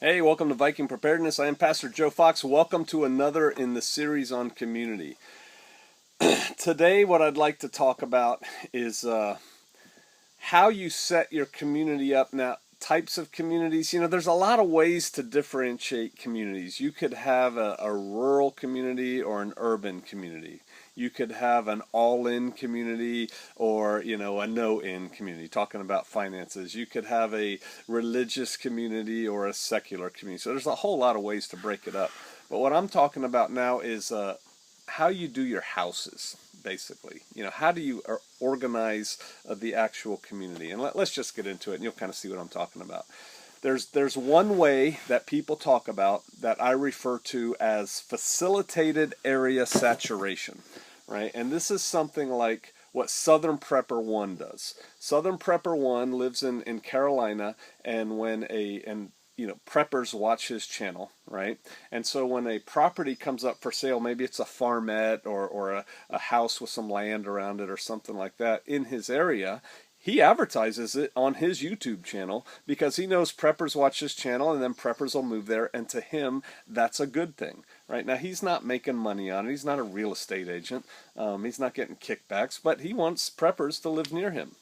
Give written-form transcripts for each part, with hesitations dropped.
Hey, welcome to Viking Preparedness. I am Pastor Joe Fox. Welcome to another in the series on community. Today, what I'd like to talk about is how you set your community up. Now, types of communities, there's a lot of ways to differentiate communities. You could have a rural community or an urban community. You could have an all-in community or, a no-in community, talking about finances. You could have a religious community or a secular community. So there's a whole lot of ways to break it up. But what I'm talking about now is how you do your houses, basically. How do you organize the actual community? And let's just get into it, and you'll kind of see what I'm talking about. There's one way that people talk about that I refer to as facilitated area saturation, right? And this is something like what Southern Prepper 1 does. Southern Prepper 1 lives in Carolina, and when preppers watch his channel, right? And so when a property comes up for sale, maybe it's a farmette or a house with some land around it or something like that in his area, he advertises it on his YouTube channel because he knows preppers watch his channel and then preppers will move there, and to him, that's a good thing, right? Now, he's not making money on it. He's not a real estate agent. He's not getting kickbacks, but he wants preppers to live near him.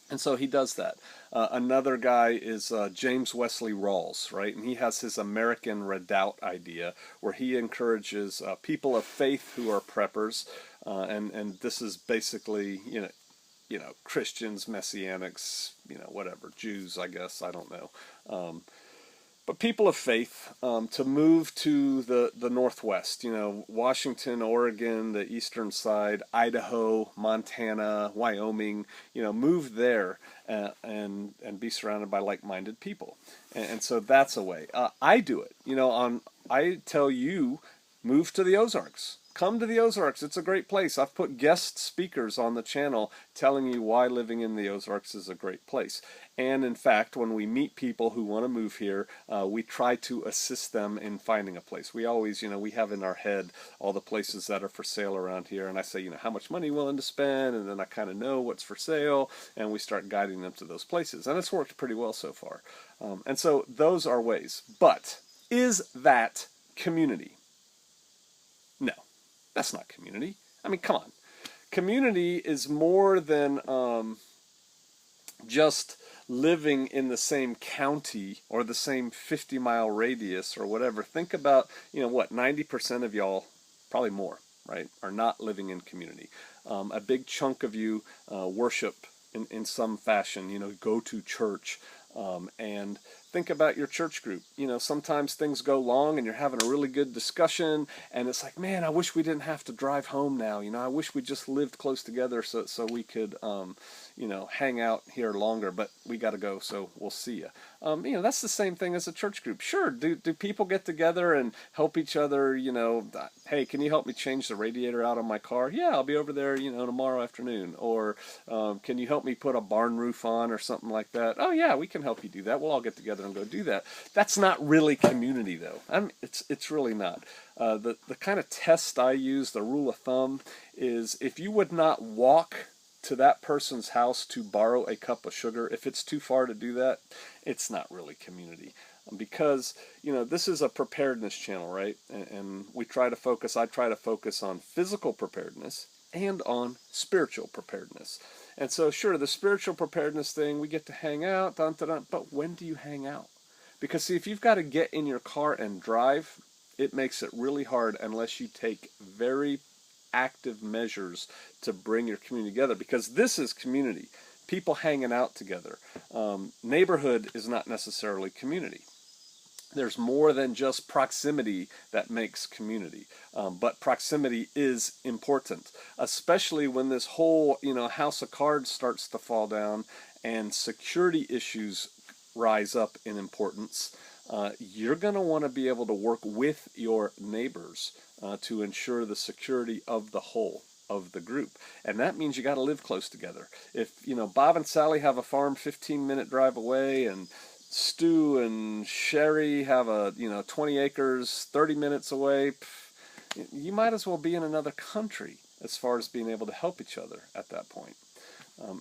And so he does that. Another guy is James Wesley Rawls, right? And he has his American Redoubt idea where he encourages people of faith who are preppers, and this is basically, Christians, Messianics, whatever, Jews, I guess, I don't know. But people of faith to move to the Northwest, Washington, Oregon, the eastern side, Idaho, Montana, Wyoming, move there and be surrounded by like-minded people. And so that's a way. I do it. I tell you, move to the Ozarks. Come to the Ozarks. It's a great place. I've put guest speakers on the channel telling you why living in the Ozarks is a great place. And in fact, when we meet people who want to move here, we try to assist them in finding a place. We always, we have in our head all the places that are for sale around here. And I say, how much money are you willing to spend? And then I kind of know what's for sale. And we start guiding them to those places. And it's worked pretty well so far. And so those are ways. But is that community? No. That's not community. I mean, come on. Community is more than just living in the same county or the same 50-mile radius or whatever. Think about, 90% of y'all, probably more, right, are not living in community. A big chunk of you worship in some fashion, go to church, and think about your church group. Sometimes things go long and you're having a really good discussion and it's like, man, I wish we didn't have to drive home now. I wish we just lived close together so we could, hang out here longer, but we got to go, so we'll see you. That's the same thing as a church group. Sure, do people get together and help each other, hey, can you help me change the radiator out on my car? Yeah, I'll be over there, tomorrow afternoon. Or can you help me put a barn roof on or something like that? Oh yeah, we can help you do that. We'll all get together and go do that. That's not really community, though. It's really not. The kind of test I use, the rule of thumb, is if you would not walk to that person's house to borrow a cup of sugar, if it's too far to do that, it's not really community. Because, this is a preparedness channel, right? And I try to focus on physical preparedness and on spiritual preparedness. And so, sure, the spiritual preparedness thing, we get to hang out, but when do you hang out? Because, see, if you've got to get in your car and drive, it makes it really hard unless you take very active measures to bring your community together, because this is community. People hanging out together. Neighborhood is not necessarily community. There's more than just proximity that makes community, but proximity is important, especially when this whole house of cards starts to fall down and security issues rise up in importance. You're going to want to be able to work with your neighbors to ensure the security of the whole of the group. And that means you got to live close together. If, Bob and Sally have a farm 15-minute drive away, and Stu and Sherry have a, 20 acres 30 minutes away, you might as well be in another country as far as being able to help each other at that point.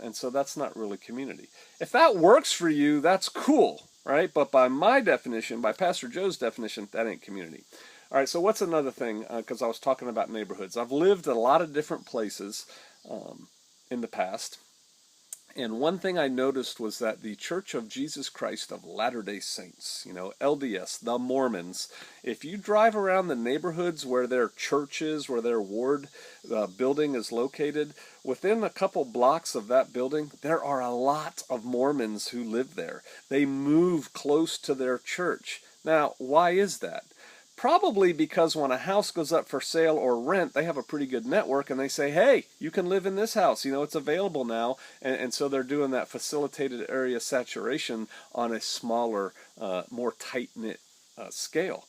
And so that's not really community. If that works for you, that's cool, right? But by my definition, by Pastor Joe's definition, that ain't community. All right, so what's another thing? Because I was talking about neighborhoods. I've lived a lot of different places in the past. And one thing I noticed was that the Church of Jesus Christ of Latter-day Saints, LDS, the Mormons, if you drive around the neighborhoods where their church is, where their ward building is located, within a couple blocks of that building, there are a lot of Mormons who live there. They move close to their church. Now, why is that? Probably because when a house goes up for sale or rent, they have a pretty good network and they say, hey, you can live in this house, it's available now. And so they're doing that facilitated area saturation on a smaller, more tight-knit scale.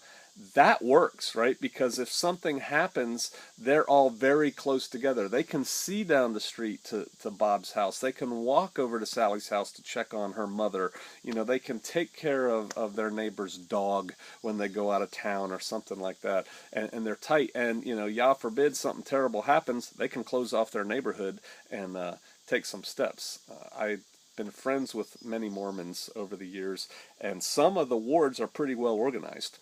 That works, right? Because if something happens, they're all very close together. They can see down the street to Bob's house. They can walk over to Sally's house to check on her mother. They can take care of their neighbor's dog when they go out of town or something like that. And they're tight. And, Yah forbid something terrible happens, they can close off their neighborhood and take some steps. I've been friends with many Mormons over the years, and some of the wards are pretty well organized.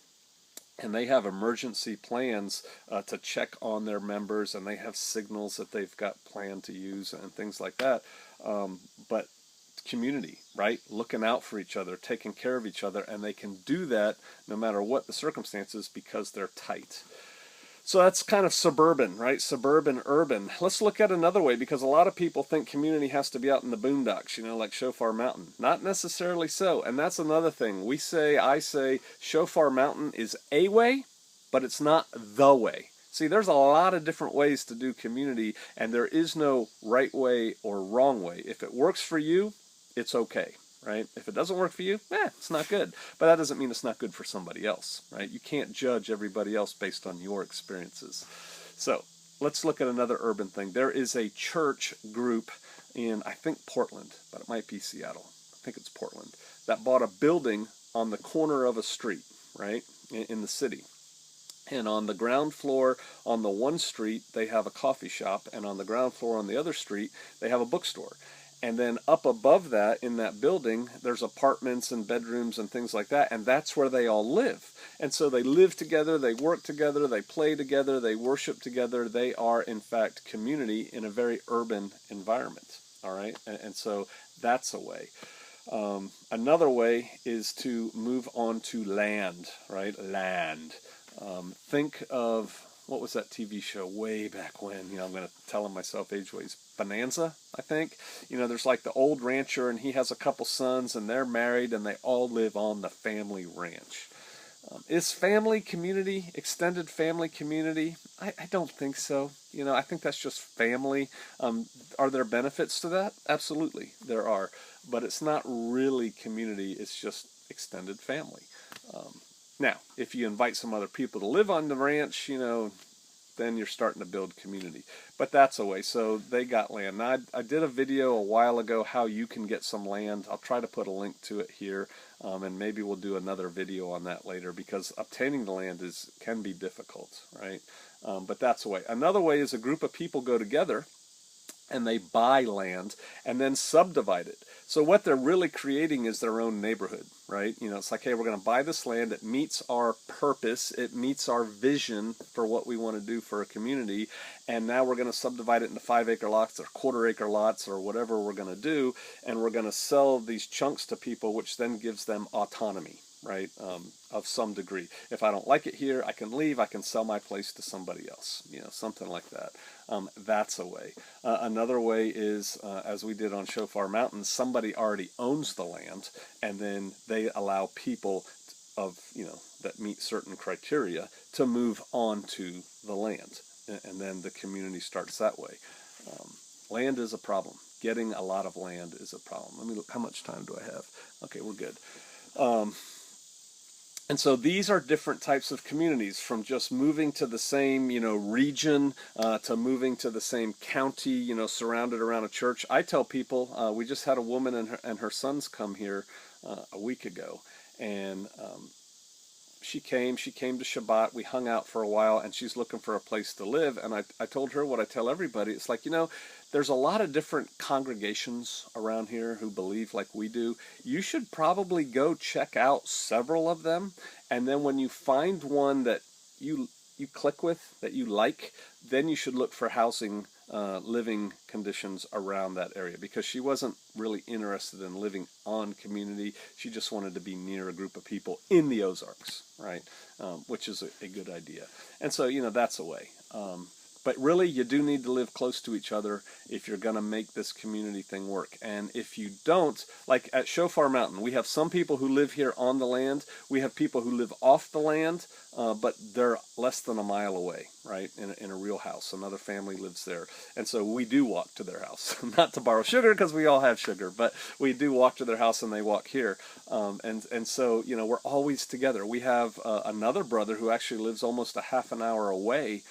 And they have emergency plans to check on their members, and they have signals that they've got planned to use and things like that. But community, right? Looking out for each other, taking care of each other, and they can do that no matter what the circumstances because they're tight. So that's kind of suburban, right? Suburban, urban. Let's look at another way, because a lot of people think community has to be out in the boondocks, like Shofar Mountain. Not necessarily so. And that's another thing. I say Shofar Mountain is a way, but it's not the way. See, there's a lot of different ways to do community, and there is no right way or wrong way. If it works for you, it's okay. Right? If it doesn't work for you, it's not good. But that doesn't mean it's not good for somebody else, right? You can't judge everybody else based on your experiences. So let's look at another urban thing. There is a church group in, I think, Portland, but it might be Seattle. I think it's Portland, that bought a building on the corner of a street, right, in the city. And on the ground floor, on the one street, they have a coffee shop, and on the ground floor on the other street, they have a bookstore. And then up above that, in that building, there's apartments and bedrooms and things like that, and that's where they all live. And so they live together, they work together, they play together, they worship together. They are, in fact, community in a very urban environment, all right? And so that's a way. Another way is to move on to land, right? Land. Think of, what was that TV show way back when? I'm going to tell myself age ways. Bonanza, I think. There's like the old rancher, and he has a couple sons, and they're married, and they all live on the family ranch. Is family community, extended family community? I don't think so. I think that's just family. Are there benefits to that? Absolutely, there are. But it's not really community, it's just extended family. Now, if you invite some other people to live on the ranch, then you're starting to build community. But that's a way. So they got land. Now, I did a video a while ago how you can get some land. I'll try to put a link to it here, and maybe we'll do another video on that later, because obtaining the land can be difficult, right? But that's a way. Another way is a group of people go together and they buy land and then subdivide it. So what they're really creating is their own neighborhood, right? It's like, hey, we're going to buy this land. It meets our purpose. It meets our vision for what we want to do for a community. And now we're going to subdivide it into 5-acre lots or quarter-acre lots or whatever we're going to do. And we're going to sell these chunks to people, which then gives them autonomy, right, of some degree. If I don't like it here, I can leave. I can sell my place to somebody else, something like that. That's a way. Another way is, as we did on Shofar Mountain, somebody already owns the land, and then they allow people that meet certain criteria to move onto the land, and then the community starts that way. Land is a problem. Getting a lot of land is a problem. Let me look. How much time do I have? Okay, we're good. And so these are different types of communities, from just moving to the same, region, to moving to the same county, surrounded around a church. I tell people, we just had a woman and her sons come here a week ago, and she came to Shabbat. We hung out for a while, and she's looking for a place to live. And I told her what I tell everybody. It's like, there's a lot of different congregations around here who believe like we do. You should probably go check out several of them, and then when you find one that you click with, that you like, then you should look for housing, living conditions around that area, because she wasn't really interested in living on community. She just wanted to be near a group of people in the Ozarks, right? Which is a good idea. And so, that's a way. But really, you do need to live close to each other if you're going to make this community thing work. And if you don't, like at Shofar Mountain, we have some people who live here on the land. We have people who live off the land, but they're less than a mile away, right, in a real house. Another family lives there. And so we do walk to their house. Not to borrow sugar, because we all have sugar, but we do walk to their house and they walk here. And so, we're always together. We have another brother who actually lives almost a half an hour away,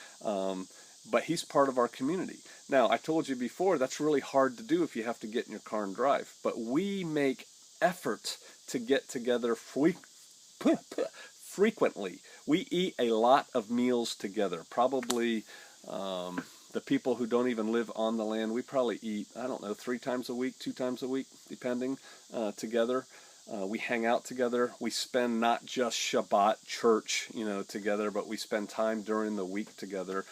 but he's part of our community. Now, I told you before, that's really hard to do if you have to get in your car and drive. But we make effort to get together frequently. We eat a lot of meals together. Probably the people who don't even live on the land, we probably eat, 3 times a week, 2 times a week, depending, together. We hang out together. We spend not just Shabbat church, together, but we spend time during the week together,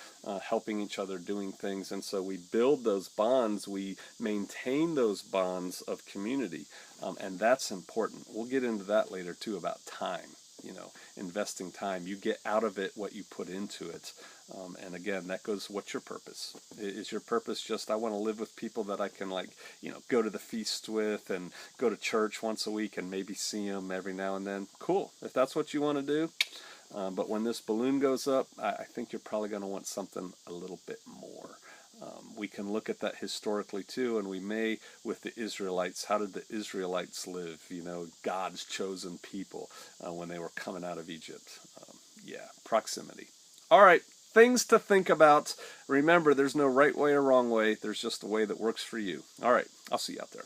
helping each other, doing things. And so we build those bonds. We maintain those bonds of community. And that's important. We'll get into that later too, about time, investing time. You get out of it what you put into it. And again, that goes, what's your purpose? Is your purpose just, I want to live with people that I can go to the feast with and go to church once a week and maybe see them every now and then? Cool. If that's what you want to do. But when this balloon goes up, I think you're probably going to want something a little bit more. We can look at that historically too, and we may with the Israelites. How did the Israelites live? God's chosen people when they were coming out of Egypt. Proximity. All right. Things to think about. Remember, there's no right way or wrong way. There's just a way that works for you. All right. I'll see you out there.